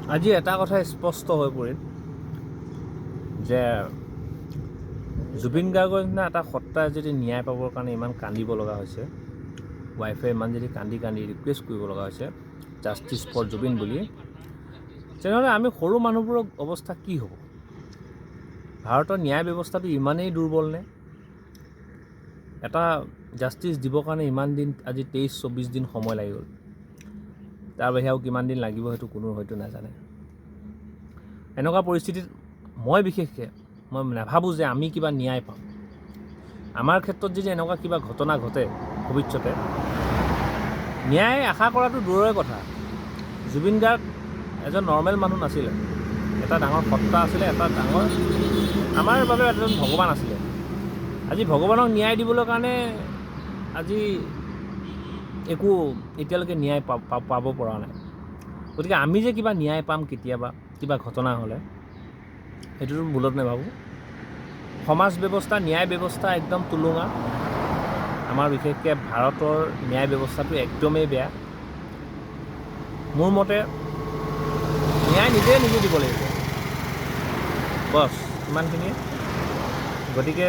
আজি এটা কথা স্পষ্ট হৈ পৰিল যে জুবিন গাৰ্গৰ নিচিনা এটা সত্তাই যদি ন্যায় পাবৰ কাৰণে ইমান কান্দিব লগা হৈছে, ৱাইফে ইমান যদি কান্দি ৰিকুৱেষ্ট কৰিব লগা হৈছে জাষ্টিছ ফৰ জুবিন বুলি, তেনেহ'লে আমি সৰু মানুহবোৰৰ অৱস্থা কি হ'ব? ভাৰতৰ ন্যায় ব্যৱস্থাটো ইমানেই দুৰ্বল নে? এটা জাষ্টিছ দিবৰ কাৰণে ইমান দিন, আজি 23-24 দিন সময় লাগি গ'ল। তাৰ বাহিৰে আৰু কিমান দিন লাগিব সেইটো কোনো হয়তো নাজানে। এনেকুৱা পৰিস্থিতিত মই বিশেষকৈ নাভাবোঁ যে আমি কিবা ন্যায় পাম। আমাৰ ক্ষেত্ৰত যদি এনেকুৱা কিবা ঘটনা ঘটে ভৱিষ্যতে, ন্যায় আশা কৰাটো দূৰৰে কথা। জুবিন গাৰ্গ এজন নৰ্মেল মানুহ নাছিলে, এটা ডাঙৰ সত্তা আছিলে, এটা ডাঙৰ আমাৰ বাবে এজন ভগৱান আছিলে। আজি ভগৱানক ন্যায় দিবলৈ কাৰণে আজি একো এতিয়ালৈকে ন্যায় পাব পৰা নাই। গতিকে আমি যে কিবা ন্যায় পাম কেতিয়াবা কিবা ঘটনা হ'লে, সেইটোতো ভুলত নাভাবোঁ। সমাজ ব্যৱস্থা, ন্যায় ব্যৱস্থা একদম টুলুঙা। আমাৰ বিশেষকৈ ভাৰতৰ ন্যায় ব্যৱস্থাটো একদমেই বেয়া। মোৰ মতে ন্যায় নিজে দিব লাগিব, বছ ইমানখিনিয়ে। গতিকে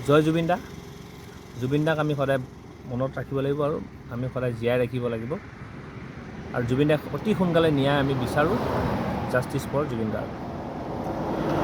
জয় জুবিন দা। জুবিন দাক আমি সদায় মনত ৰাখিব লাগিব আৰু আমি সদায় জীয়াই ৰাখিব লাগিব। আৰু জুবিন দাক অতি সোনকালে ন্যায় আমি বিচাৰোঁ। Justice for Zubeen Garg.